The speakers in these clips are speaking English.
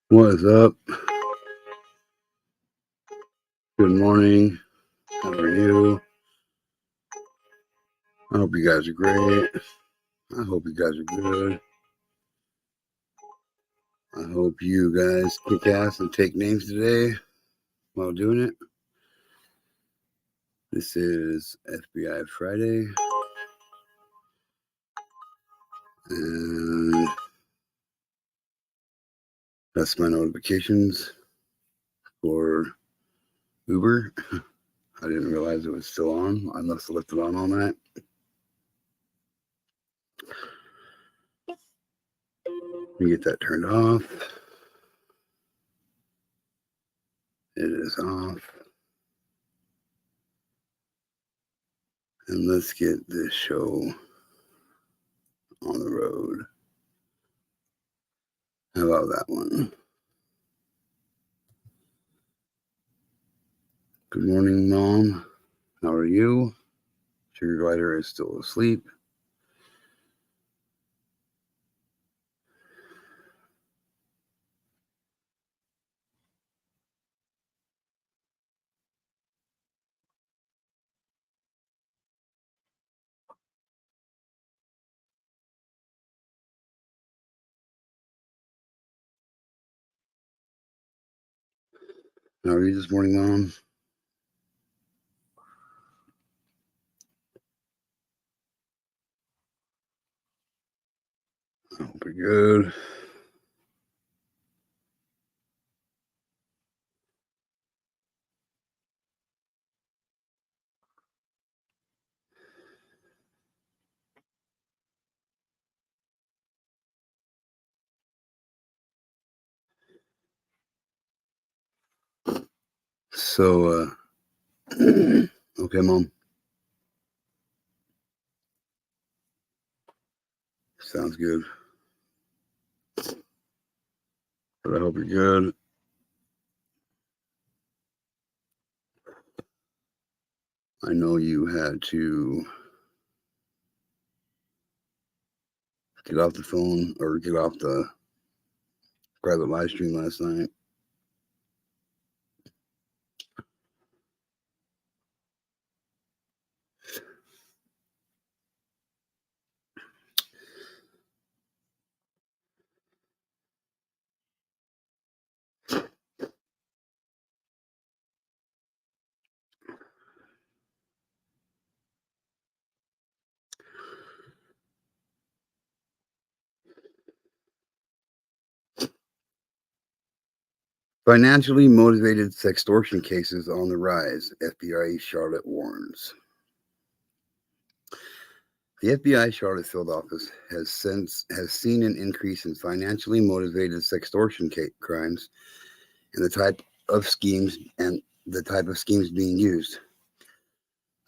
What is up? Good morning. How are you? I hope you guys are great. I hope you guys are good. I hope you guys kick ass and take names today while doing it. This is FBI Friday. And that's my notifications for Uber. I didn't realize it was still on. I must have left it on all night. Let me get that turned off. It is off. And let's get this show on the road. How about that one? Good morning, Mom. How are you? Sugar Glider is still asleep. How are you this morning, Mom? I hope you're good. So, okay, Mom. Sounds good. But I hope you're good. I know you had to get off the phone or get off the private live stream last night. Financially motivated sextortion cases on the rise, FBI Charlotte warns. The FBI Charlotte field office has seen an increase in financially motivated sextortion crimes and the type of schemes being used.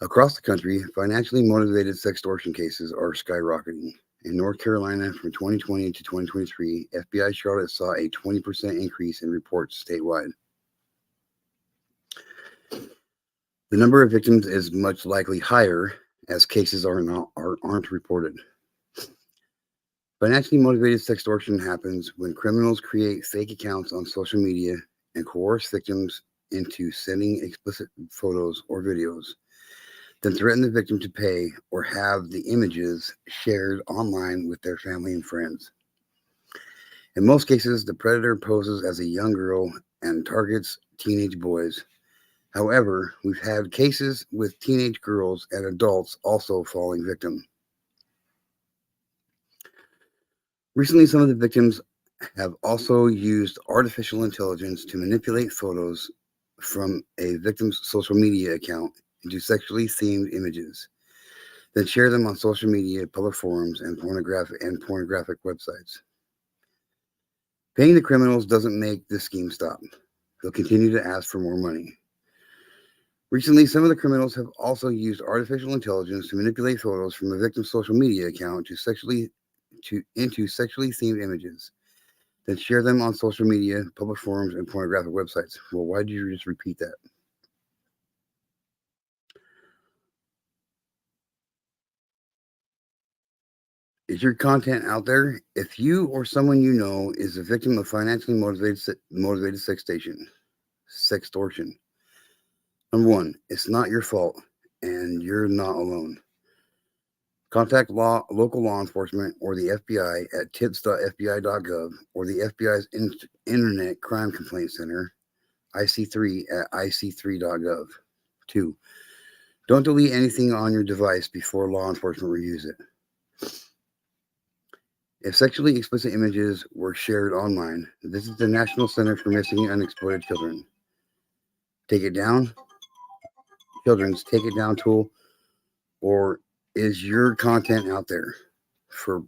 Across the country, financially motivated sextortion cases are skyrocketing. In North Carolina, from 2020 to 2023, FBI Charlotte saw a 20% increase in reports statewide. The number of victims is much likely higher as cases aren't reported. Financially motivated sextortion happens when criminals create fake accounts on social media and coerce victims into sending explicit photos or videos, then threaten the victim to pay or have the images shared online with their family and friends. In most cases, the predator poses as a young girl and targets teenage boys. However, we've had cases with teenage girls and adults also falling victim. Recently, some of the victims have also used artificial intelligence to manipulate photos from a victim's social media account into sexually themed images, then share them on social media, public forums, and pornographic websites. Paying the criminals doesn't make this scheme stop. They'll continue to ask for more money. Recently, some of the criminals have also used artificial intelligence to manipulate photos from a victim's social media account into sexually themed images, then share them on social media, public forums, and pornographic websites. Well, why did you just repeat that? Is your content out there? If you or someone you know is a victim of financially motivated sextortion, number one, it's not your fault and you're not alone. Contact local law enforcement or the FBI at tips.fbi.gov or the FBI's Internet Crime Complaint Center, IC3, at ic3.gov. 2. Don't delete anything on your device before law enforcement reviews it. If sexually explicit images were shared online, visit the National Center for Missing and Unexploited Children. Take it down, Children's Take It Down tool, or is your content out there for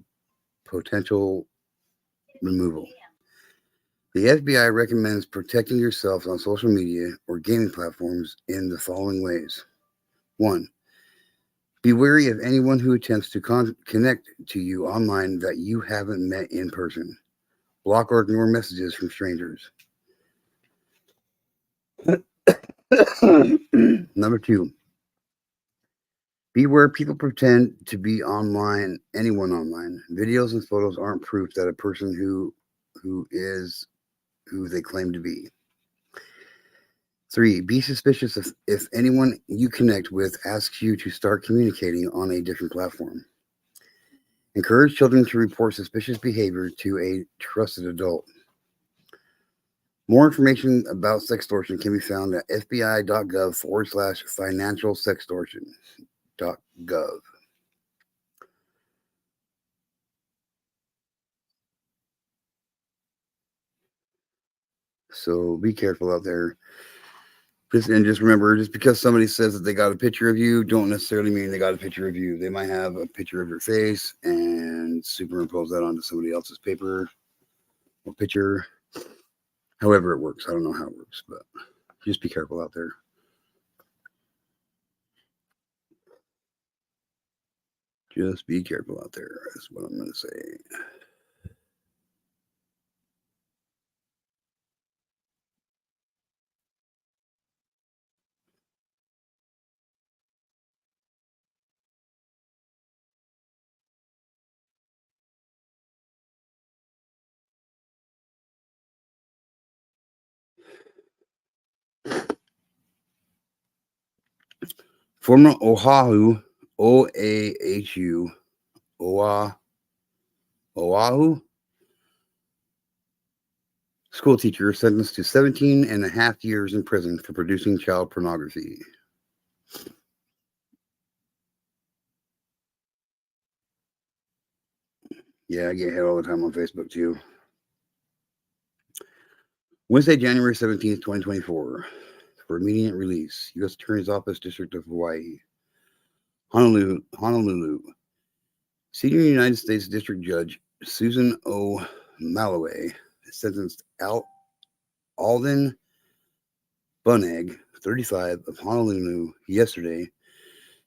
potential removal? The FBI recommends protecting yourself on social media or gaming platforms in the following ways. 1. Be wary of anyone who attempts to connect to you online that you haven't met in person. Block or ignore messages from strangers. Number 2. Beware people pretend to be anyone online. Videos and photos aren't proof that a person who is who they claim to be. 3. Be suspicious if anyone you connect with asks you to start communicating on a different platform. Encourage children to report suspicious behavior to a trusted adult. More information about sextortion can be found at fbi.gov/financial sextortion.gov. So be careful out there. Just remember, just because somebody says that they got a picture of you, don't necessarily mean they got a picture of you. They might have a picture of your face and superimpose that onto somebody else's paper or picture. However it works. I don't know how it works, but just be careful out there. Just be careful out there, is what I'm going to say. Former Oahu school teacher sentenced to 17 and a half years in prison for producing child pornography. Yeah, I get hit all the time on Facebook too. Wednesday, January 17th, 2024. For immediate release, U.S. Attorney's Office, District of Hawaii, Honolulu. Senior United States District Judge Susan O. Malloway sentenced Alden Bunegg, 35, of Honolulu, yesterday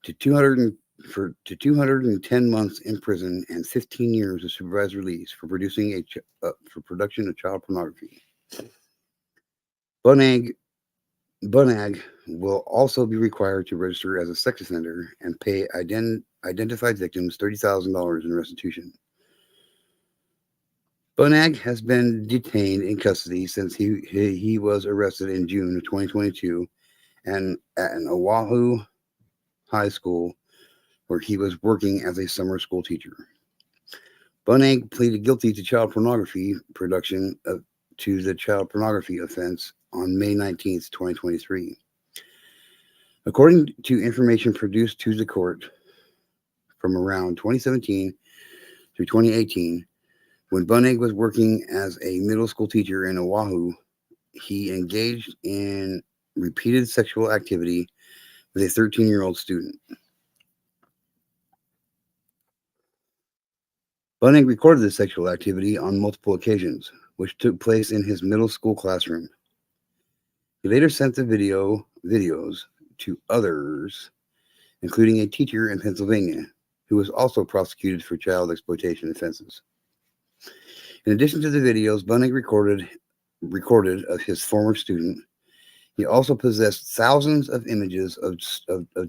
to 210 months in prison and 15 years of supervised release for production of child pornography. Bunegg will also be required to register as a sex offender and pay identified victims $30,000 in restitution. Bunegg has been detained in custody since he was arrested in June of 2022 and at an Oahu high school where he was working as a summer school teacher. Bunegg pleaded guilty to child pornography production to the child pornography offense on May 19th, 2023. According to information produced to the court from around 2017 through 2018, when Bunegg was working as a middle school teacher in Oahu, he engaged in repeated sexual activity with a 13-year-old student. Bunegg recorded the sexual activity on multiple occasions, which took place in his middle school classroom. He later sent the videos to others, including a teacher in Pennsylvania, who was also prosecuted for child exploitation offenses. In addition to the videos Bunegg recorded of his former student, he also possessed thousands of images of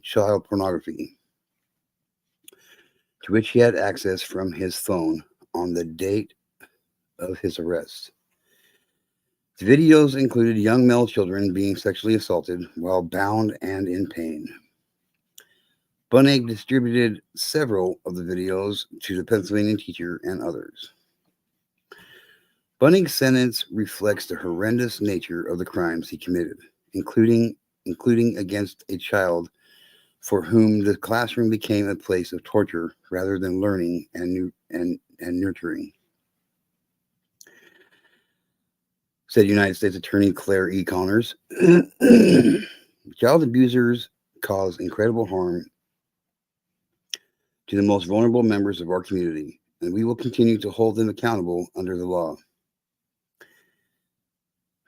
child pornography. to which he had access from his phone on the date of his arrest. The videos included young male children being sexually assaulted while bound and in pain. Bunig distributed several of the videos to the Pennsylvania teacher and others. Bunig's sentence reflects the horrendous nature of the crimes he committed, including against a child for whom the classroom became a place of torture rather than learning and nurturing, said United States Attorney Claire E. Connors. Child abusers cause incredible harm to the most vulnerable members of our community, and we will continue to hold them accountable under the law.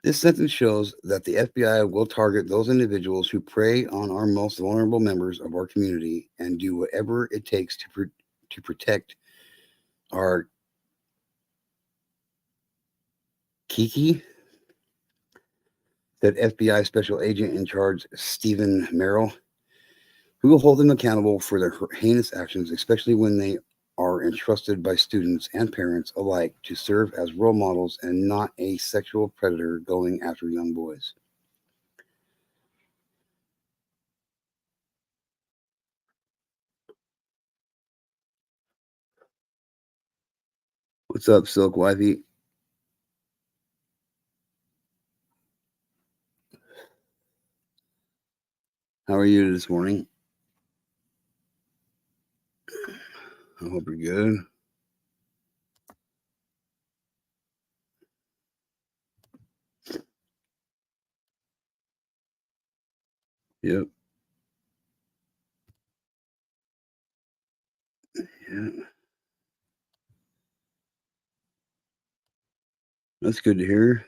This sentence shows that the FBI will target those individuals who prey on our most vulnerable members of our community and do whatever it takes to protect our Kiki, said FBI Special Agent in Charge Stephen Merrill. We will hold them accountable for their heinous actions, especially when they are entrusted by students and parents alike to serve as role models and not a sexual predator going after young boys. What's up, Silk Wifey? How are you this morning? I hope you're good. Yep. Yeah. That's good to hear.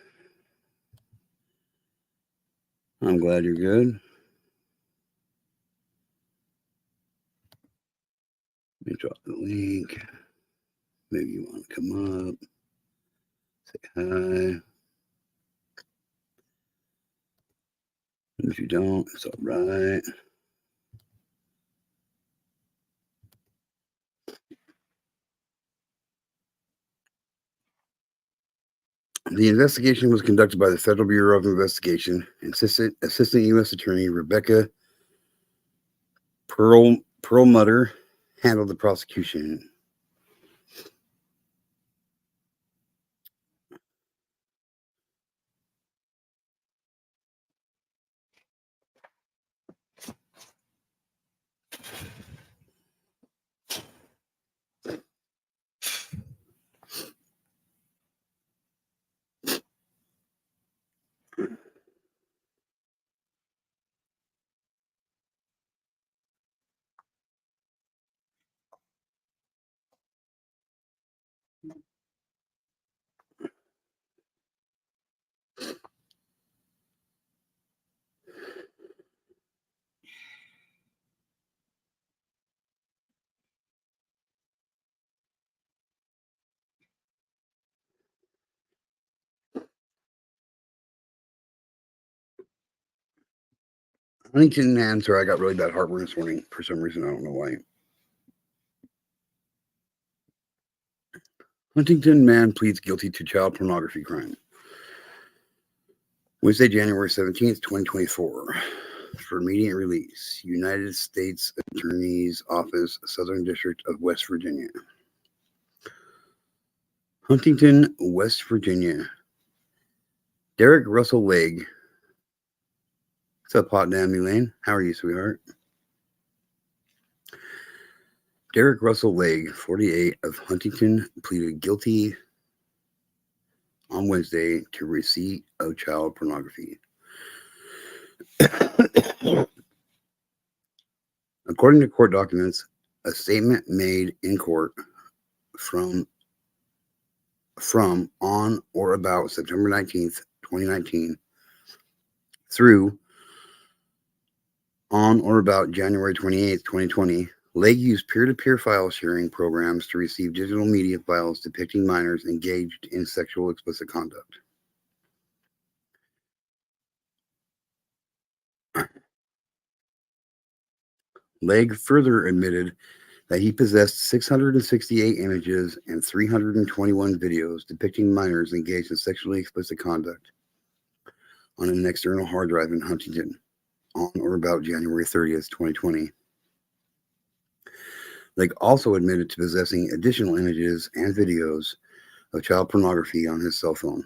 I'm glad you're good. Let me drop the link. Maybe you want to come up, say hi. If you don't, it's all right. The investigation was conducted by the Federal Bureau of Investigation. Assistant U.S. Attorney Rebecca Perlmutter handled the prosecution. Huntington man, sorry, I got really bad heartburn this morning for some reason. I don't know why. Huntington man pleads guilty to child pornography crime. Wednesday, January 17th, 2024. For immediate release, United States Attorney's Office, Southern District of West Virginia. Huntington, West Virginia. Derek Russell Legg. What's up, hot damn Elaine? How are you, sweetheart? Derek Russell Legg, 48, of Huntington, pleaded guilty on Wednesday to receipt of child pornography. According to court documents, a statement made in court from on or about September 19th, 2019 through on or about January 28th, 2020, Legg used peer-to-peer file sharing programs to receive digital media files depicting minors engaged in sexual explicit conduct. Legg further admitted that he possessed 668 images and 321 videos depicting minors engaged in sexually explicit conduct on an external hard drive in Huntington on or about January 30th, 2020. Lake also admitted to possessing additional images and videos of child pornography on his cell phone.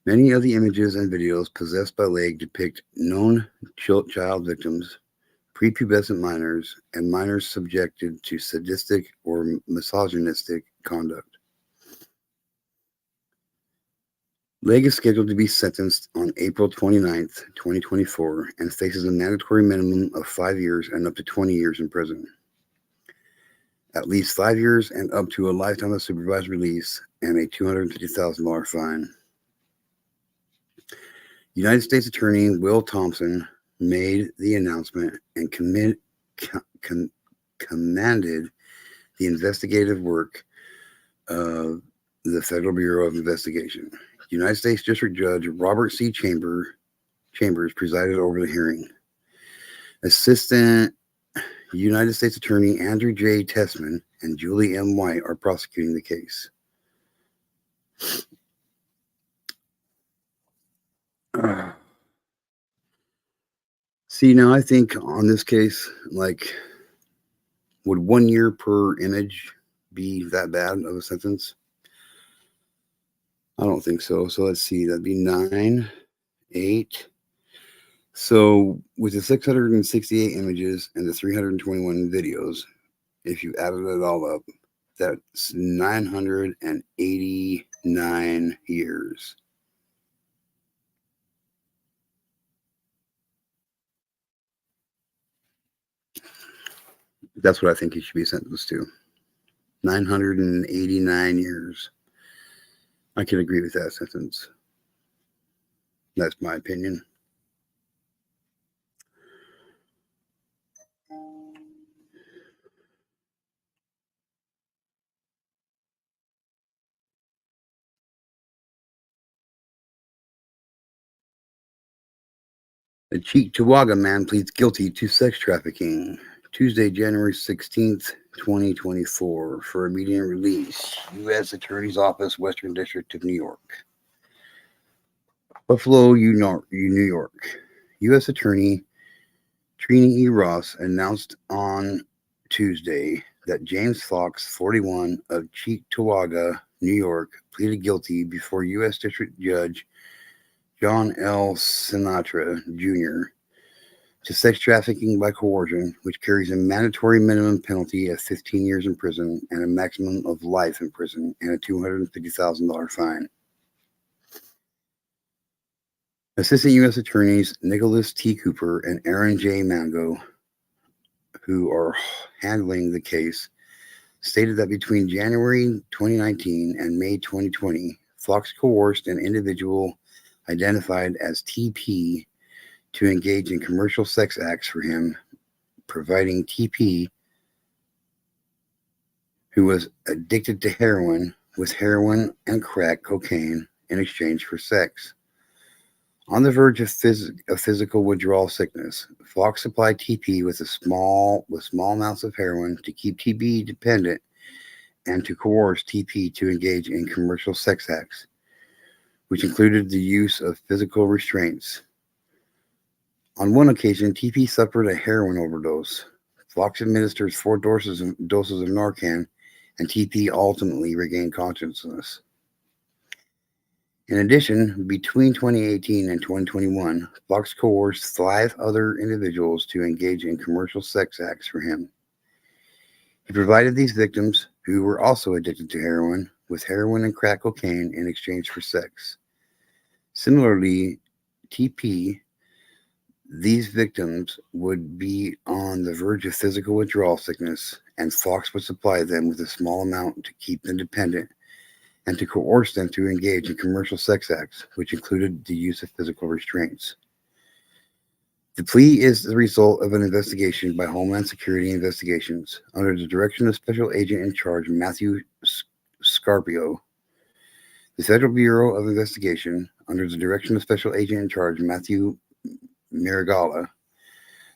Many of the images and videos possessed by Lake depict known child victims, prepubescent minors, and minors subjected to sadistic or misogynistic conduct. Lake is scheduled to be sentenced on April 29th, 2024, and faces a mandatory minimum of 5 years and up to 20 years in prison. At least 5 years and up to a lifetime of supervised release and a $250,000 fine. United States Attorney Will Thompson made the announcement and commanded the investigative work of the Federal Bureau of Investigation. United States District Judge Robert C. Chambers presided over the hearing. Assistant United States Attorney Andrew J. Tessman and Julie M. White are prosecuting the case. See, now I think on this case, like, would 1 year per image be that bad of a sentence? I don't think so. So let's see, that'd be 9, 8. So with the 668 images and the 321 videos, if you added it all up, that's 989 years. That's what I think he should be sentenced to. 989 years. I can agree with that sentence. That's my opinion. A Cheektowaga man pleads guilty to sex trafficking. Tuesday, January 16th, 2024, for immediate release. U.S. Attorney's Office, Western District of New York. Buffalo, New York. U.S. Attorney Trini E. Ross announced on Tuesday that James Fox, 41, of Cheektowaga, New York, pleaded guilty before U.S. District Judge John L. Sinatra, Jr. to sex trafficking by coercion, which carries a mandatory minimum penalty of 15 years in prison and a maximum of life in prison and a $250,000 fine. Assistant U.S. Attorneys Nicholas T. Cooper and Aaron J. Mango, who are handling the case, stated that between January 2019 and May 2020, Fox coerced an individual identified as TP to engage in commercial sex acts for him, providing TP, who was addicted to heroin, with heroin and crack cocaine in exchange for sex. On the verge of physical withdrawal sickness, Fox supplied TP with small amounts of heroin to keep TP dependent and to coerce TP to engage in commercial sex acts, which included the use of physical restraints. On one occasion, TP suffered a heroin overdose. Fox administers 4 doses of Narcan, and TP ultimately regained consciousness. In addition, between 2018 and 2021, Fox coerced 5 other individuals to engage in commercial sex acts for him. He provided these victims, who were also addicted to heroin, with heroin and crack cocaine in exchange for sex. Similarly, these victims would be on the verge of physical withdrawal sickness, and Fox would supply them with a small amount to keep them dependent and to coerce them to engage in commercial sex acts, which included the use of physical restraints. The plea is the result of an investigation by Homeland Security Investigations under the direction of Special Agent in Charge Matthew Scarpio. The Federal Bureau of Investigation, under the direction of Special Agent in Charge Matthew Marigala,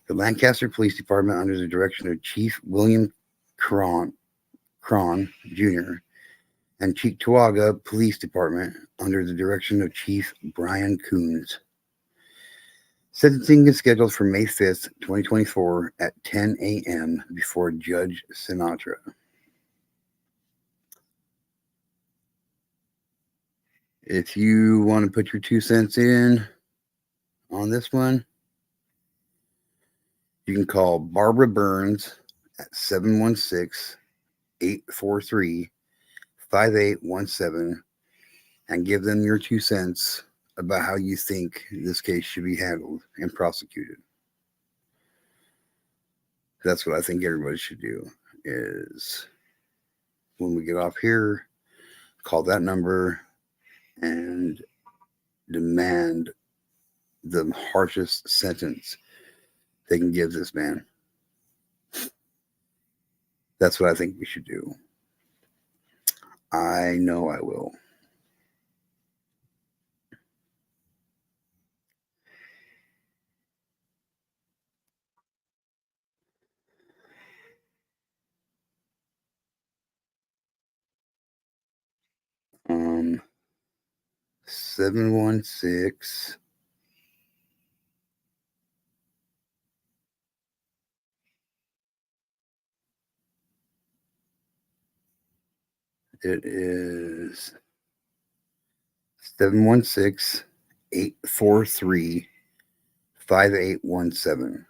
The Lancaster Police Department, under the direction of Chief William Cron Jr., and Cheektowaga Police Department, under the direction of Chief Brian Coons. Sentencing is scheduled for May 5th, 2024 at 10 a.m. before Judge Sinatra. If you want to put your 2 cents in on this one, you can call Barbara Burns at 716-843-5817 and give them your 2 cents about how you think this case should be handled and prosecuted. That's what I think everybody should do, is when we get off here, call that number and demand the harshest sentence they can give this man. That's what I think we should do. I know I will. Um, 716. It is 716-843-5817.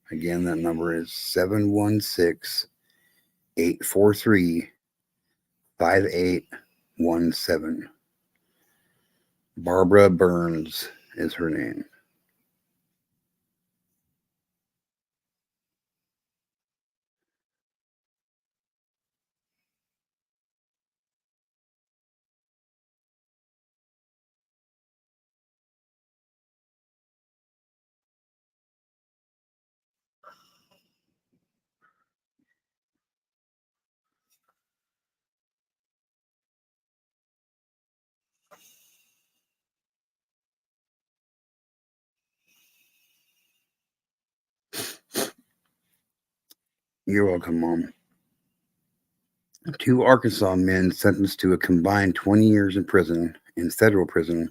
Again, that number is 716-843-5817. Barbara Burns is her name. You're welcome, Mom. 2 Arkansas men sentenced to a combined 20 years in prison, in federal prison,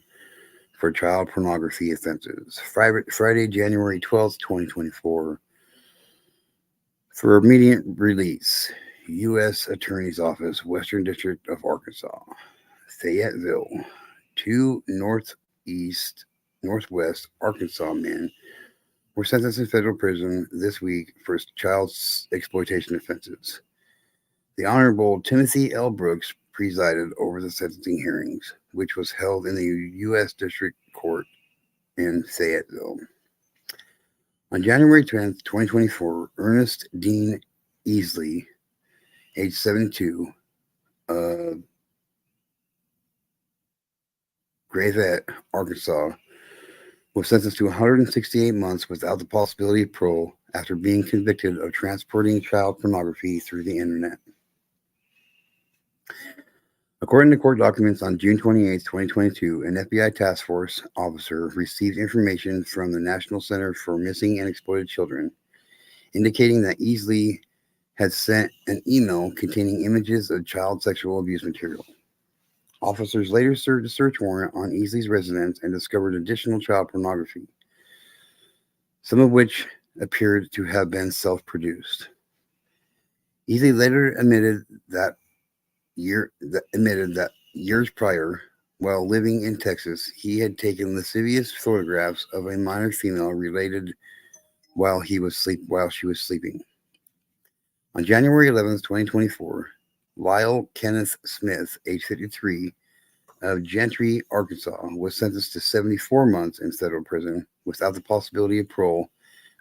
for child pornography offenses. Friday, January 12th, 2024. For immediate release, U.S. Attorney's Office, Western District of Arkansas, Fayetteville. 2 Northwest Arkansas men were sentenced in federal prison this week for child exploitation offenses. The Honorable Timothy L. Brooks presided over the sentencing hearings, which was held in the U.S. District Court in Fayetteville. On January 10th, 2024, Ernest Dean Easley, age 72, of Gravette, Arkansas, was sentenced to 168 months without the possibility of parole after being convicted of transporting child pornography through the internet. According to court documents, on June 28, 2022, an FBI task force officer received information from the National Center for Missing and Exploited Children, indicating that Easley had sent an email containing images of child sexual abuse material. Officers later served a search warrant on Easley's residence and discovered additional child pornography, some of which appeared to have been self-produced. Easley later admitted that years prior, while living in Texas, he had taken lascivious photographs of a minor female related while she was sleeping. On January 11th, 2024, Lyle Kenneth Smith, age 53, of Gentry, Arkansas, was sentenced to 74 months in federal prison without the possibility of parole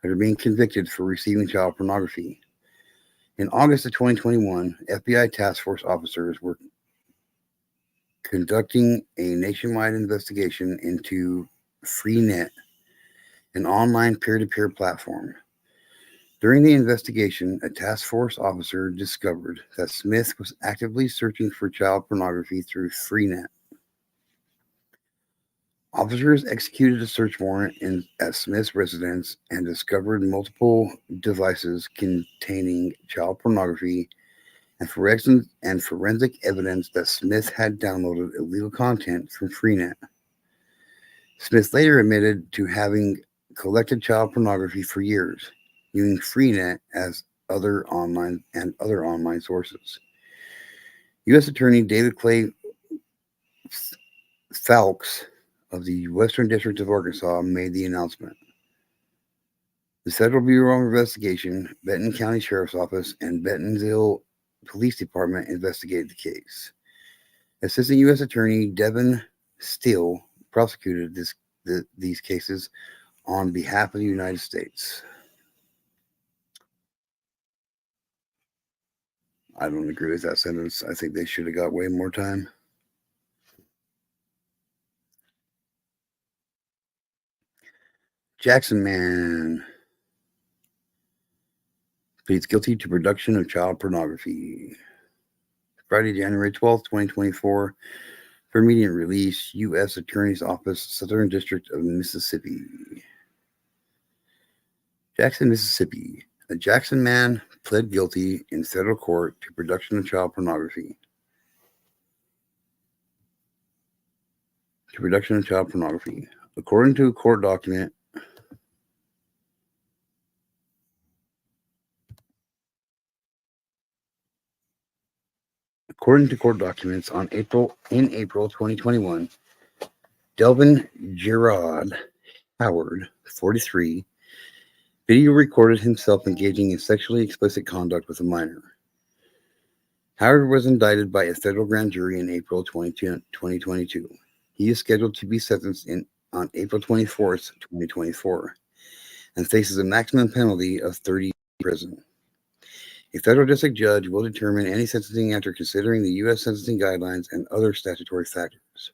after being convicted for receiving child pornography. In August of 2021, FBI task force officers were conducting a nationwide investigation into Freenet, an online peer-to-peer platform. During the investigation, a task force officer discovered that Smith was actively searching for child pornography through Freenet. Officers executed a search warrant at Smith's residence and discovered multiple devices containing child pornography and forensic evidence that Smith had downloaded illegal content from Freenet. Smith later admitted to having collected child pornography for years, using Freenet as other online sources. U.S. Attorney David Clay Fowlkes of the Western District of Arkansas made the announcement. The Federal Bureau of Investigation, Benton County Sheriff's Office, and Bentonville Police Department investigated the case. Assistant U.S. Attorney Devin Steele prosecuted these cases on behalf of the United States. I don't agree with that sentence. I think they should have got way more time. Jackson man pleads guilty to production of child pornography. Friday, January 12th, 2024. For immediate release, U.S. Attorney's Office, Southern District of Mississippi. Jackson, Mississippi. A Jackson man pled guilty in federal court to production of child pornography. According to a court document, in April 2021, Delvin Gerard Howard, 43, video recorded himself engaging in sexually explicit conduct with a minor. Howard was indicted by a federal grand jury in April 2022. He is scheduled to be sentenced on April 24th, 2024, and faces a maximum penalty of 30 years in prison. A federal district judge will determine any sentencing after considering the U.S. sentencing guidelines and other statutory factors.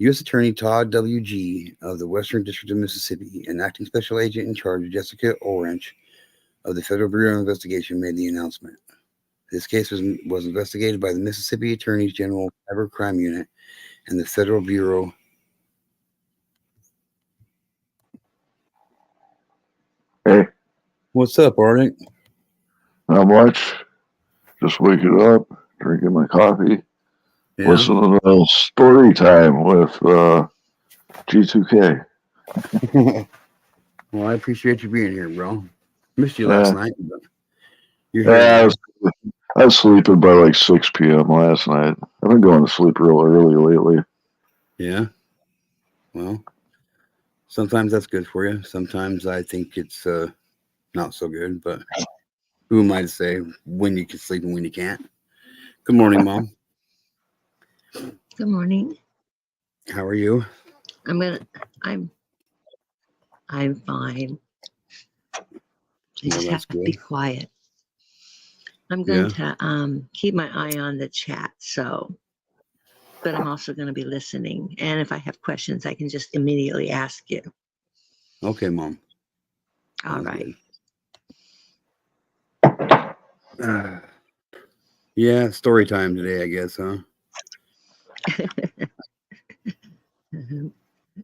U.S. Attorney Todd W.G. of the Western District of Mississippi and acting special agent in charge Jessica Orange of the Federal Bureau of Investigation made the announcement. This case was investigated by the Mississippi Attorney General Cyber Crime Unit and the Federal Bureau. Hey. What's up, Arctic? Not much. Just waking up, drinking my coffee, listening to story time with G2K. Well, I appreciate you being here, bro. Missed you last night. But you're here I was sleeping by like 6 p.m. last night. I've been going to sleep real early lately. Yeah. Well, sometimes that's good for you. Sometimes I think it's not so good, but who am I to say when you can sleep and when you can't? Good morning, Mom. Good morning. How are you? I'm fine. I just have to be quiet. I'm going to keep my eye on the chat, but I'm also going to be listening. And if I have questions, I can just immediately ask you. Okay, Mom. All right. Yeah, story time today, I guess, huh?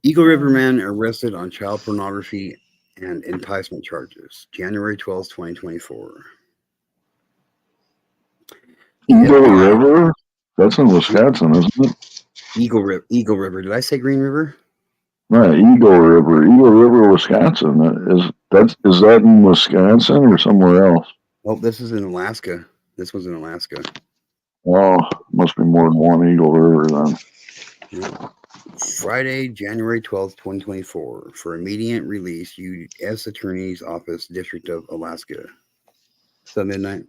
Eagle River man arrested on child pornography and enticement charges. January 12th, 2024. Eagle River? That's in Wisconsin, isn't it? Eagle River. Did I say Green River? No, Eagle River. Eagle River, Wisconsin. Is that in Wisconsin or somewhere else? Oh, this is in Alaska. This was in Alaska. Oh, must be more than one Eagle River then. Yeah. Friday, January 12th, 2024. For immediate release, U.S. Attorney's Office, District of Alaska. So midnight.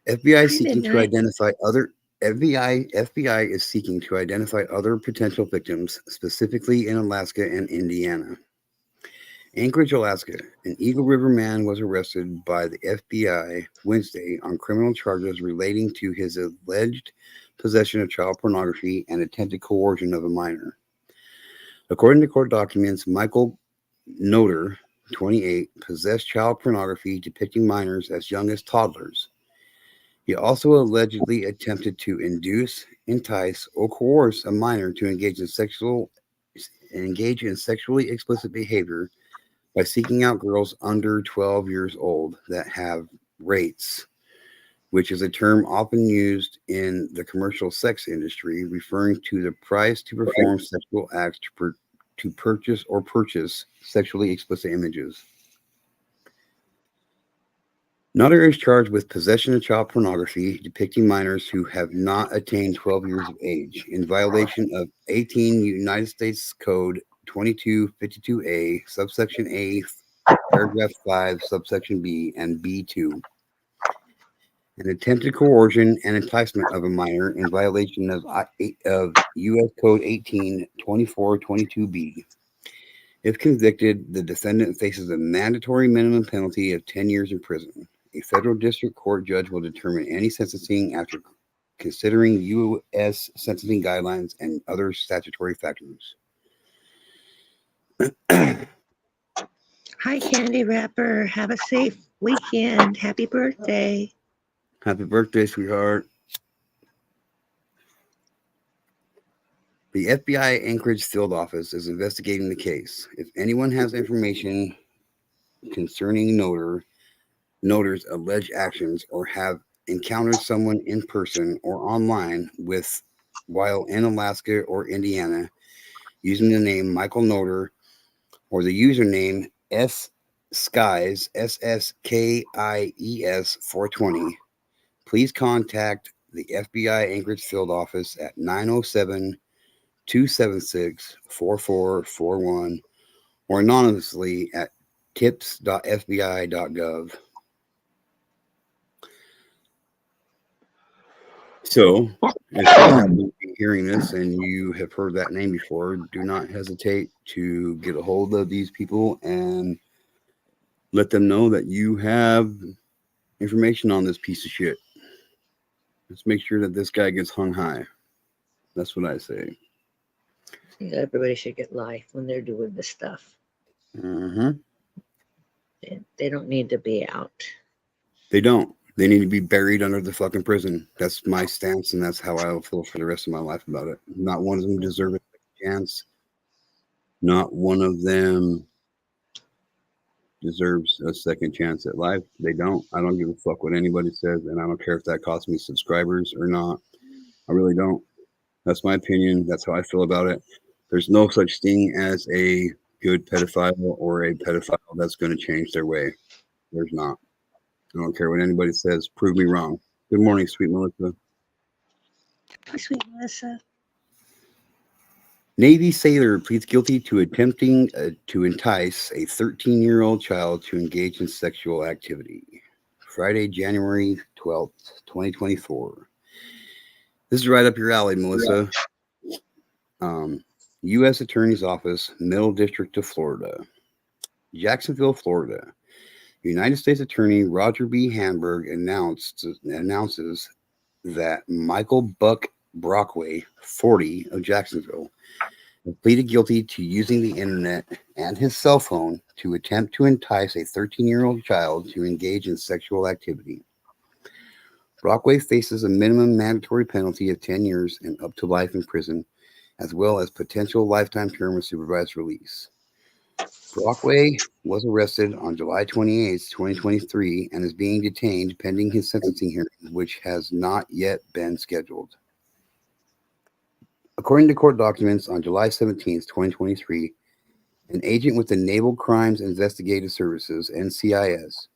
FBI is seeking to identify other potential victims, specifically in Alaska and Indiana. Anchorage, Alaska. An Eagle River man was arrested by the FBI Wednesday on criminal charges relating to his alleged possession of child pornography and attempted coercion of a minor. According to court documents, Michael Noter, 28, possessed child pornography depicting minors as young as toddlers. He also allegedly attempted to induce, entice, or coerce a minor to engage in sexually explicit behavior by seeking out girls under 12 years old that have rates, which is a term often used in the commercial sex industry, referring to the price to perform sexual acts to purchase sexually explicit images. Nutter is charged with possession of child pornography depicting minors who have not attained 12 years of age in violation of 18 United States Code 2252A, subsection A, paragraph 5, subsection B, and B2. An attempted coercion and enticement of a minor in violation of U.S. Code 182422B. If convicted, the defendant faces a mandatory minimum penalty of 10 years in prison. A federal district court judge will determine any sentencing after considering U.S. sentencing guidelines and other statutory factors. Hi, Candy Wrapper. Have a safe weekend. Happy birthday. Happy birthday, sweetheart. The FBI Anchorage field office is investigating the case. If anyone has information concerning Noter's alleged actions or have encountered someone in person or online while in Alaska or Indiana using the name Michael Noter or the username SSKIES, SSKIES 420, please contact the FBI Anchorage field office at 907-276-4441 or anonymously at tips.fbi.gov. So, if you happen to be hearing this and you have heard that name before, do not hesitate to get a hold of these people and let them know that you have information on this piece of shit. Let's make sure that this guy gets hung high. That's what I say. Everybody should get life when they're doing this stuff. Mm-hmm. They don't need to be out. They don't. They need to be buried under the fucking prison. That's my stance, and that's how I'll feel for the rest of my life about it. Not one of them deserves a chance. Not one of them deserves a second chance at life. They don't. I don't give a fuck what anybody says, and I don't care if that costs me subscribers or not. I really don't. That's my opinion. That's how I feel about it. There's no such thing as a good pedophile or a pedophile that's going to change their way. There's not. I don't care what anybody says. Prove me wrong. Good morning, sweet Melissa. Hi, sweet Melissa. Navy sailor pleads guilty to attempting to entice a 13-year-old child to engage in sexual activity. Friday, January 12th, 2024. This is right up your alley, Melissa. U.S. Attorney's Office, Middle District of Florida. Jacksonville, Florida. United States Attorney Roger B. Hamburg announces that Michael Buck Brockway, 40, of Jacksonville, pleaded guilty to using the internet and his cell phone to attempt to entice a 13-year-old child to engage in sexual activity. Brockway faces a minimum mandatory penalty of 10 years and up to life in prison, as well as potential lifetime term of supervised release. Brockway was arrested on July 28, 2023, and is being detained pending his sentencing hearing, which has not yet been scheduled. According to court documents, on July 17, 2023, an agent with the Naval Crimes Investigative Services, NCIS,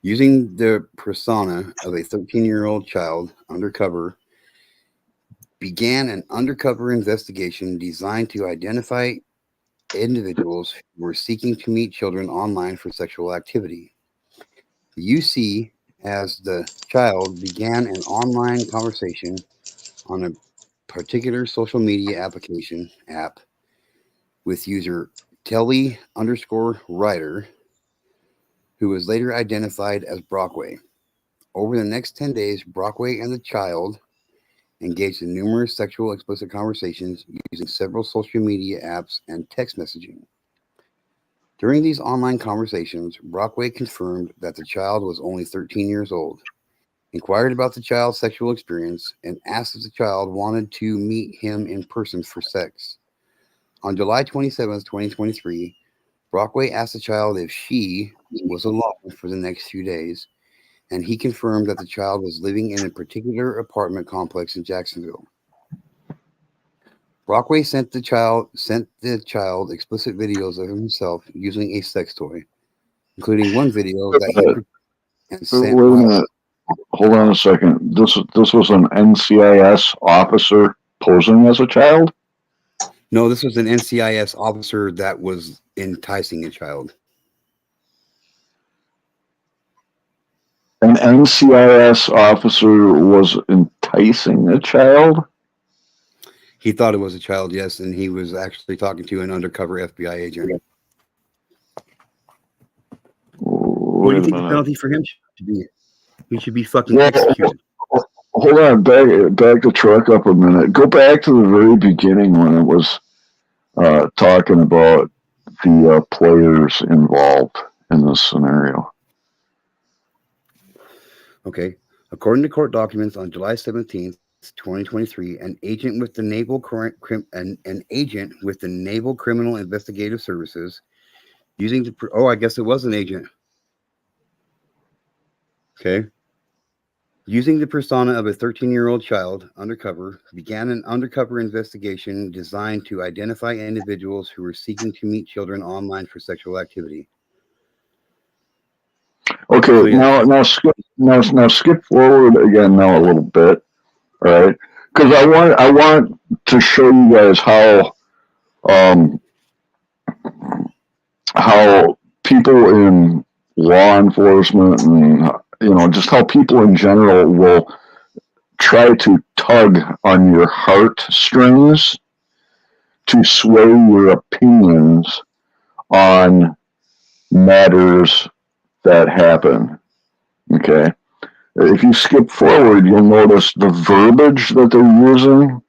using the persona of a 13-year-old child undercover, began an undercover investigation designed to identify individuals who were seeking to meet children online for sexual activity. The UC, as the child, began an online conversation on a particular social media app with user Telly_Ryder, who was later identified as Brockway. Over the next 10 days, Brockway and the child engaged in numerous sexual explicit conversations using several social media apps and text messaging. During these online conversations, Brockway confirmed that the child was only 13 years old. inquired about the child's sexual experience, and asked if the child wanted to meet him in person for sex. On July 27th, 2023, Brockway asked the child if she was alone for the next few days, and he confirmed that the child was living in a particular apartment complex in Jacksonville. Brockway sent the child explicit videos of himself using a sex toy, including one video that he and sent. Wait a minute. Hold on a second. This was an NCIS officer posing as a child? No, this was an NCIS officer that was enticing a child. An NCIS officer was enticing a child? He thought it was a child, yes, and he was actually talking to an undercover FBI agent. What do you think the penalty for him should be? He should be fucking executed. Hold on, back the truck up a minute. Go back to the very beginning when it was talking about the players involved in this scenario. Okay. According to court documents on July 17th, 2023, an agent with the Naval Criminal Investigative Services using the I guess it was an agent. Okay. Using the persona of a 13-year-old child undercover, began an undercover investigation designed to identify individuals who were seeking to meet children online for sexual activity. Okay, so, yeah. now skip forward again now a little bit, all right? Because I want to show you guys how people in law enforcement and just how people in general will try to tug on your heartstrings to sway your opinions on matters that happen. Okay. If you skip forward, you'll notice the verbiage that they're using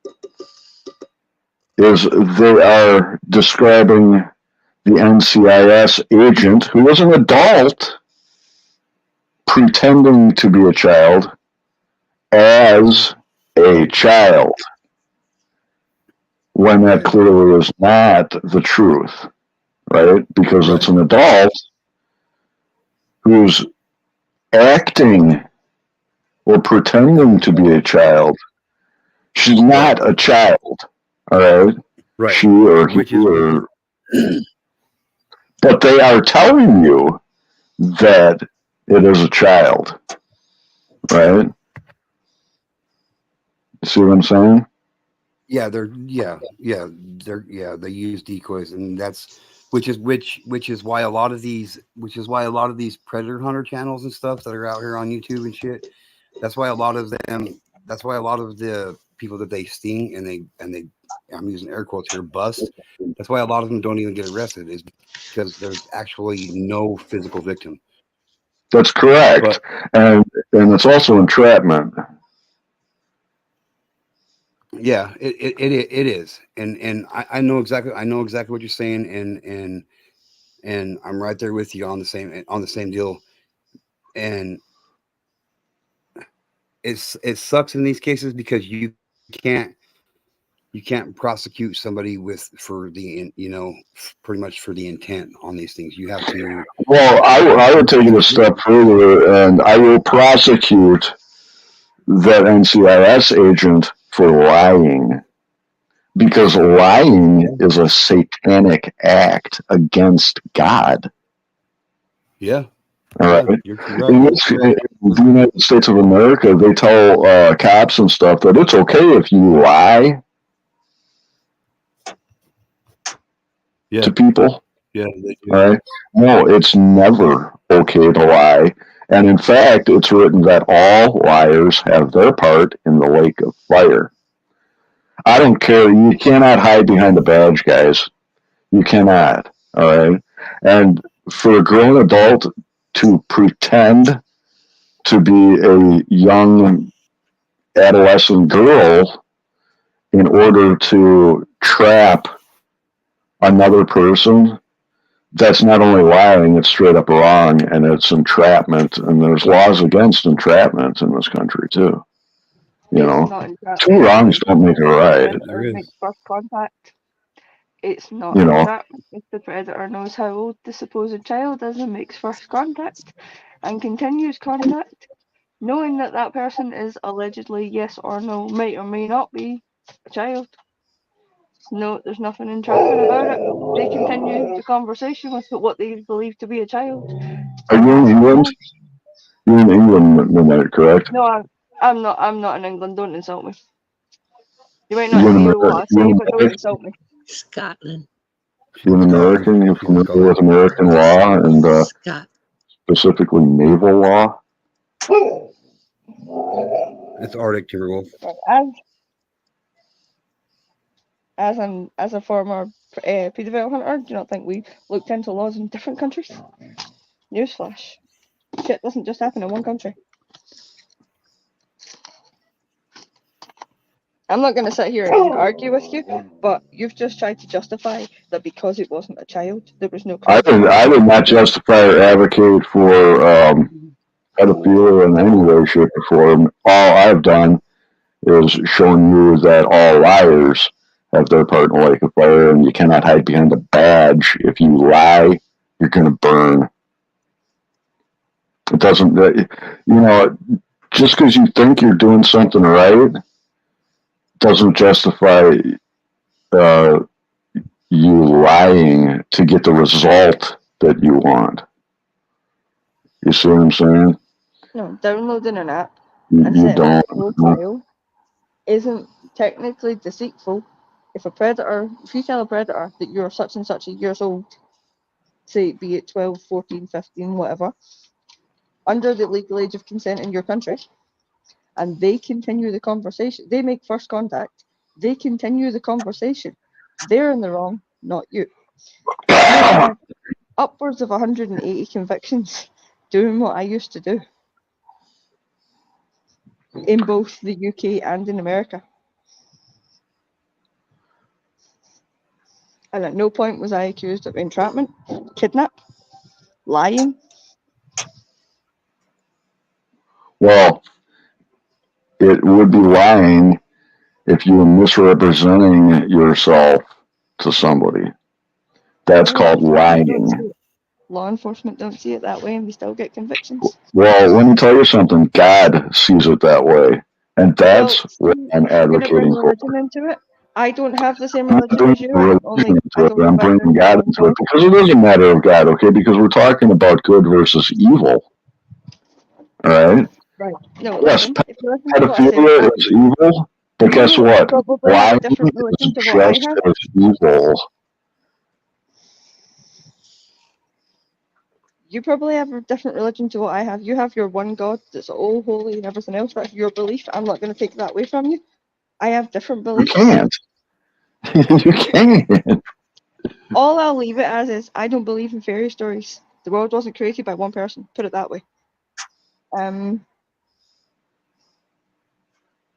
is they are describing the NCIS agent, who was an adult, pretending to be a child, as a child, when that clearly is not the truth, right? Because it's an adult who's acting or pretending to be a child. She's not a child, all right? Right. She or he or... But they are telling you that it is a child, right? See what I'm saying? Yeah, they use decoys, and that's which is why a lot of these predator hunter channels and stuff that are out here on YouTube and shit. That's why a lot of the people that they sting and they I'm using air quotes here, bust. That's why a lot of them don't even get arrested, is because there's actually no physical victim. That's correct. And it's also entrapment. Yeah, it is. And I know exactly what you're saying, and I'm right there with you on the same deal. And it sucks in these cases because you can't prosecute somebody for the pretty much for the intent on these things. You have to. Well, I would take it a step further, and I will prosecute that NCIS agent for lying, because lying is a satanic act against God. Yeah. All right. In the United States of America, they tell cops and stuff that it's okay if you lie to people. Yeah. All right. No, it's never okay to lie. And in fact, it's written that all liars have their part in the lake of fire. I don't care. You cannot hide behind a badge, guys. You cannot. All right. And for a grown adult to pretend to be a young adolescent girl in order to trap another person, that's not only lying, it's straight up wrong, and it's entrapment, and there's laws against entrapment in this country too. You It's know, not entrapment. two wrongs don't make a right. Predator makes first contact. It's not You know. entrapment if the predator knows how old the supposed child is and makes first contact and continues contact, knowing that that person is allegedly, yes or no, may or may not be a child. No, there's nothing entrapment about it. They continue the conversation with what they believe to be a child. Are you in England? You're in England, Lynette, correct? No, I'm not. I'm not in England. Don't insult me. You might not You're hear an what I say, but don't American. insult me. Scotland. You're an American. You're familiar with American law and Scott. specifically naval law. It's Arctic Timberwolf. As a former paedophile hunter, do you not think we looked into laws in different countries? Newsflash. Shit doesn't just happen in one country. I'm not going to sit here and argue with you, but you've just tried to justify that because it wasn't a child, there was no. I did not justify or advocate for pedophilia in any way, shape, or form. All I've done is shown you that all liars have their part in the lake of fire, and you cannot hide behind a badge. If you lie, you're going to burn. It doesn't, just because you think you're doing something right doesn't justify you lying to get the result that you want. You see what I'm saying? No, downloading an app You and setting don't. up a profile isn't technically deceitful. If you tell a predator that you're such and such a years old, say be it 12, 14, 15, whatever, under the legal age of consent in your country, and they continue the conversation, they make first contact, they continue the conversation, they're in the wrong, not you. You have upwards of 180 convictions doing what I used to do in both the UK and in America. And at no point was I accused of entrapment, kidnap, lying. Well, it would be lying if you were misrepresenting yourself to somebody. That's called lying. Law enforcement don't see it that way, and we still get convictions. Well, let me tell you something. God sees it that way, and that's what I'm advocating for. Religion into it. I don't have the same religion as you. I'm bringing God into it because it is a matter of God, okay? Because we're talking about good versus evil. All right? Right. No, yes, pedophilia is evil, but guess what? Lying is just as evil. You probably have a different religion to what I have. You have your one God that's all holy and everything else. That's your belief. I'm not going to take that away from you. I have different beliefs. You can't. You can't. All I'll leave it as is I don't believe in fairy stories. The world wasn't created by one person. Put it that way.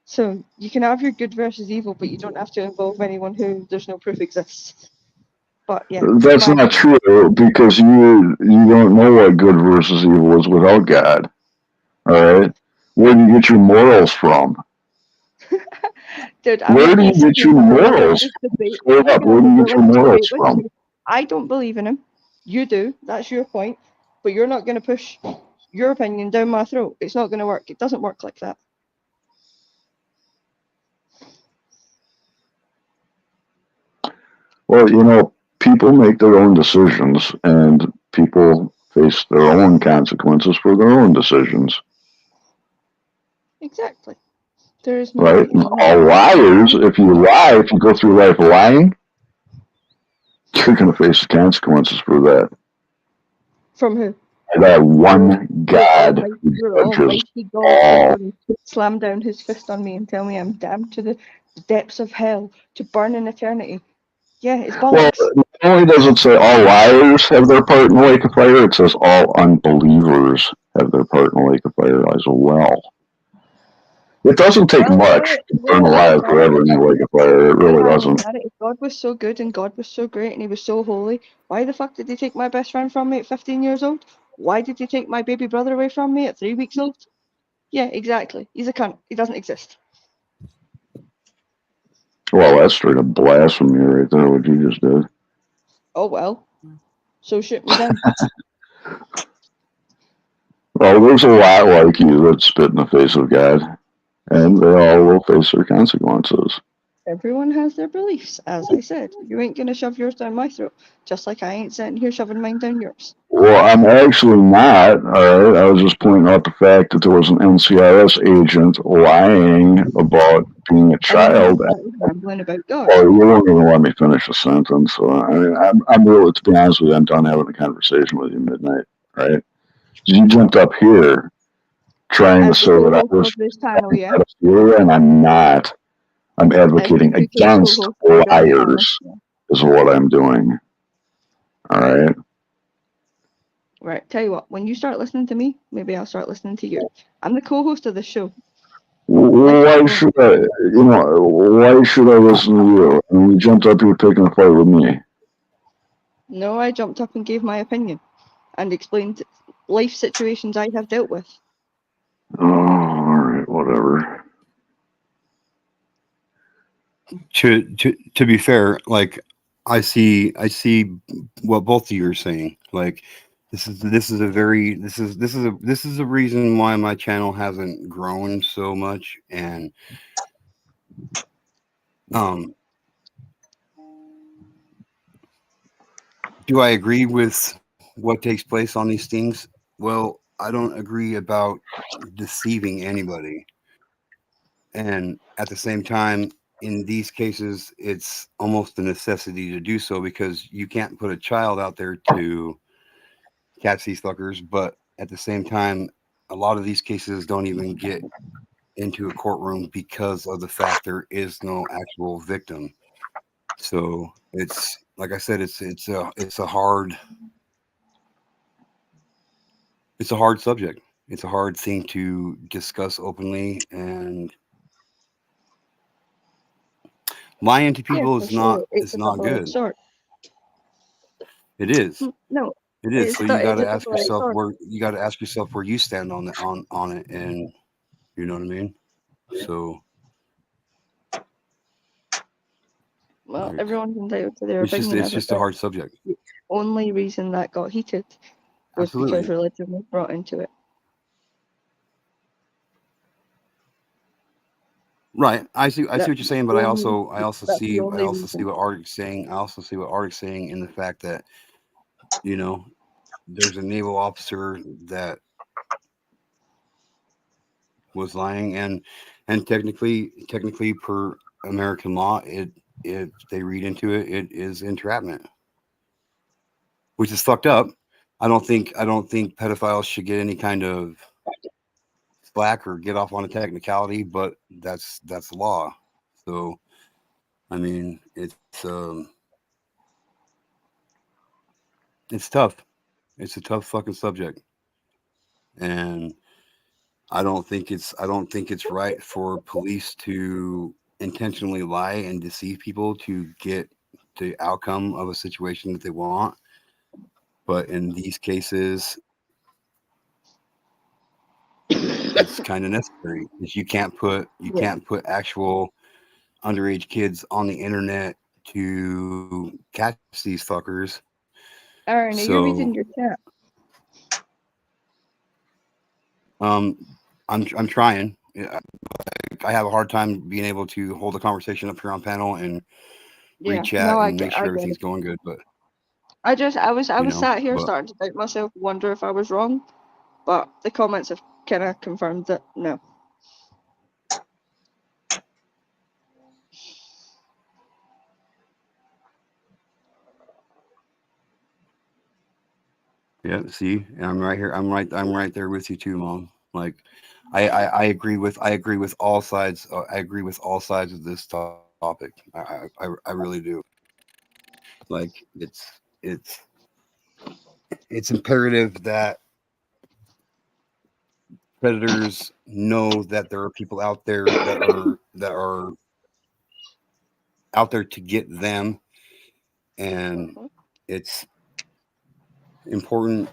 So you can have your good versus evil, but you don't have to involve anyone who there's no proof exists. But yeah, that's not true because you don't know what good versus evil is without God. All right, where do you get your morals from? Dude, where do you get your morals? Where do you get your morals from? I don't believe in him. You do. That's your point. But you're not going to push your opinion down my throat. It's not going to work. It doesn't work like that. Well, people make their own decisions, and people face their own consequences for their own decisions. Exactly. There is no right. All liars. If you lie, if you go through life lying, you're going to face the consequences for that. From who? That one God who judges all. Slam down his fist on me and tell me I'm damned to the depths of hell to burn in eternity. Yeah, it's bollocks. Well, not only does it say all liars have their part in the lake of fire, it says all unbelievers have their part in the lake of fire as well. It doesn't take Well, much to burn alive forever in the lake of fire. It really doesn't. If God was so good and God was so great and he was so holy, why the fuck did he take my best friend from me at 15 years old? Why did he take my baby brother away from me at 3 weeks old? Yeah, exactly. He's a cunt. He doesn't exist. Well, that's straight up blasphemy right there, what you just did. Oh well. So shoot me down. Well, there's a lot like you that spit in the face of God, and they all will face their consequences. Everyone has their beliefs, as I said. You ain't gonna shove yours down my throat, just like I ain't sitting here shoving mine down yours. Well, I'm actually not. All right, I was just pointing out the fact that there was an NCIS agent lying about being a child. Rambling about God. Or you won't even let me finish a sentence. So I mean, I'm really, to be honest with you, I'm done having a conversation with you midnight. Right? You jumped up here trying to say that I was this panel, yeah. pedophilia, and I'm not. I'm advocating against liars. Is what I'm doing. All right. Right. Tell you what. When you start listening to me, maybe I'll start listening to you. I'm the co-host of the show. Why should I? You know, why should I listen to you? I mean, you jumped up here picking a fight with me. No, I jumped up and gave my opinion and explained life situations I have dealt with. Oh, all right, whatever. To be fair, like I see what both of you are saying. Like this is a reason why my channel hasn't grown so much. And do I agree with what takes place on these things? Well, I don't agree about deceiving anybody. And at the same time, in these cases, it's almost a necessity to do so because you can't put a child out there to catch these fuckers. But at the same time, a lot of these cases don't even get into a courtroom because of the fact there is no actual victim. So it's like I said, it's a hard subject. It's a hard thing to discuss openly, and lying to people is not good. It is. No, it is. So you got to ask yourself where you stand on it, and you know what I mean. So, well, like, everyone's entitled to their opinion. It's just a hard subject. The only reason that got heated was because religion was brought into it. Right. I see what you're saying, but I also see what Arctic's saying. I also see what Arctic's saying in the fact that, you know, there's a naval officer that was lying, and technically per American law, if they read into it, it is entrapment, which is fucked up. I don't think pedophiles should get any kind of slack or get off on a technicality, but that's the law. So, I mean, it's tough. It's a tough fucking subject, and I don't think it's right for police to intentionally lie and deceive people to get the outcome of a situation that they want. But in these cases, it's kind of necessary because you can't put actual underage kids on the internet to catch these fuckers. Aaron, are you reading your chat? I'm trying. I have a hard time being able to hold a conversation up here on panel and read chat and make sure everything's going good. But I was sat here starting to doubt myself, wonder if I was wrong, but the comments have kind of confirmed that no. Yeah, see, I'm right here. I'm right there with you too, Mom. Like, I agree with all sides. I agree with all sides of this topic. I really do. Like, it's imperative that predators know that there are people out there that are out there to get them, and it's important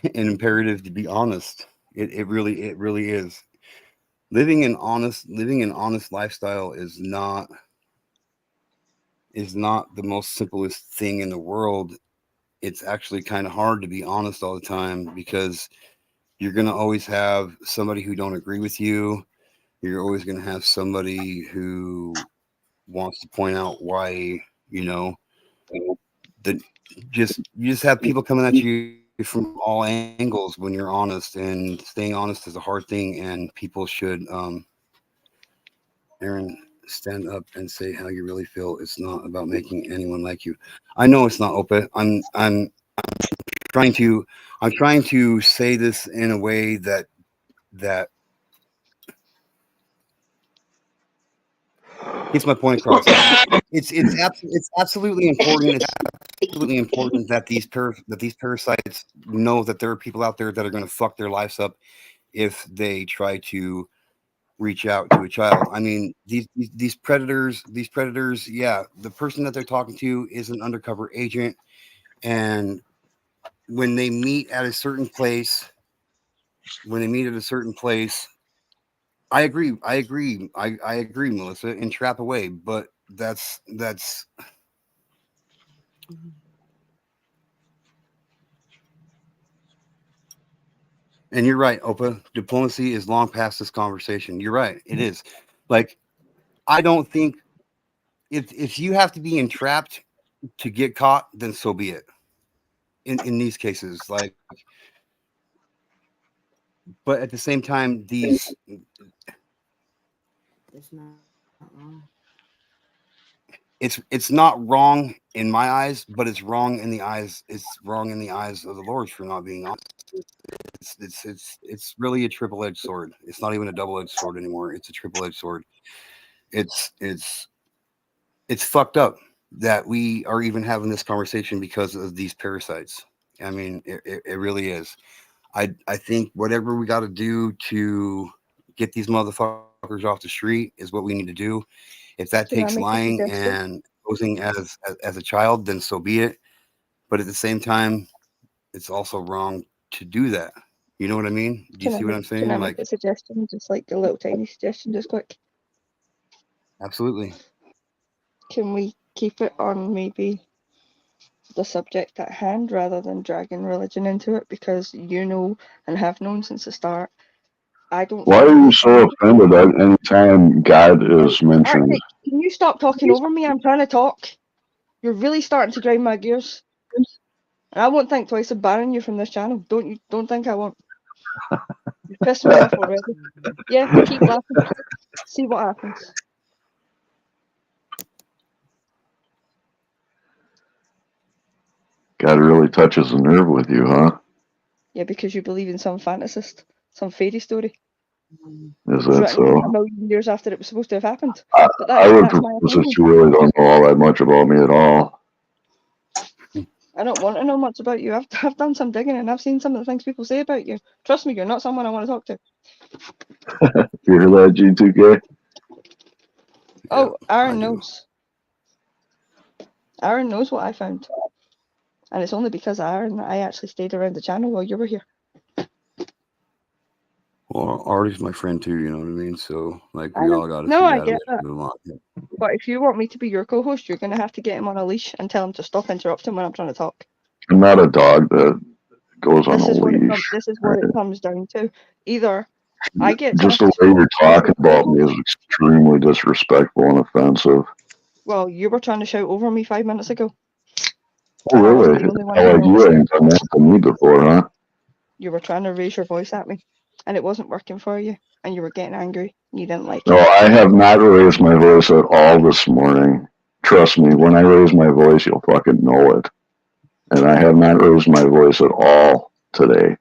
and imperative to be honest. It really is. Living an honest lifestyle is not the most simplest thing in the world. It's actually kind of hard to be honest all the time, because you're going to always have somebody who don't agree with you. You're always going to have somebody who wants to point out why, that you just have people coming at you from all angles when you're honest, and staying honest is a hard thing, and people should, Aaron, stand up and say how you really feel. It's not about making anyone like you. I know it's not, Opa. I'm trying to say this in a way that gets my point across. It's absolutely important. It's absolutely important that these parasites know that there are people out there that are going to fuck their lives up if they try to reach out to a child. I mean, these predators, yeah, the person that they're talking to is an undercover agent, and when they meet at a certain place, I agree, Melissa, and trap away, but that's and you're right, Opa. Diplomacy is long past this conversation. You're right. It is. Like, I don't think if you have to be entrapped to get caught, then so be it. In these cases, like, but at the same time, it's not wrong. It's not wrong in my eyes, but it's wrong in the eyes. It's wrong in the eyes of the Lord for not being honest. It's really a triple-edged sword. It's not even a double-edged sword anymore. It's a triple-edged sword. It's fucked up that we are even having this conversation because of these parasites. I mean, it really is. I think whatever we got to do to get these motherfuckers off the street is what we need to do. If that takes lying and posing as a child, then so be it. But at the same time, it's also wrong to do that. You know what I mean? Do you see what I'm saying? Can I make a suggestion? Just like a little tiny suggestion, just quick. Absolutely. Can we keep it on maybe the subject at hand rather than dragging religion into it? Because you know and have known since the start. I don't. Why are you so offended at any time God is mentioned? Arctic, can you stop talking over me? I'm trying to talk. You're really starting to grind my gears. And I won't think twice of banning you from this channel. Don't think I won't. You pissed me off already. Yeah, keep laughing. See what happens. God really touches a nerve with you, huh? Yeah, because you believe in some fantasist, some fairy story. Is that so? A million years after it was supposed to have happened. I would propose that you really don't know all that much about me at all. I don't want to know much about you. I've done some digging and I've seen some of the things people say about you. Trust me, you're not someone I want to talk to. You hear that, G2K? Oh, Aaron knows. Aaron knows what I found. And it's only because Aaron I actually stayed around the channel while you were here. Well, Artie's my friend too, you know what I mean? So, like, we all got to No, I get that. Yeah. But if you want me to be your co-host, you're going to have to get him on a leash and tell him to stop interrupting when I'm trying to talk. I'm not a dog that goes on a leash. This is what it comes down to. Either I get just the way you're talking about me is extremely disrespectful and offensive. Well, you were trying to shout over me 5 minutes ago. Oh, really? You ain't done that to me before, huh? You were trying to raise your voice at me, and it wasn't working for you, and you were getting angry, and you didn't like it. No, I have not raised my voice at all this morning. Trust me, when I raise my voice, you'll fucking know it. And I have not raised my voice at all today.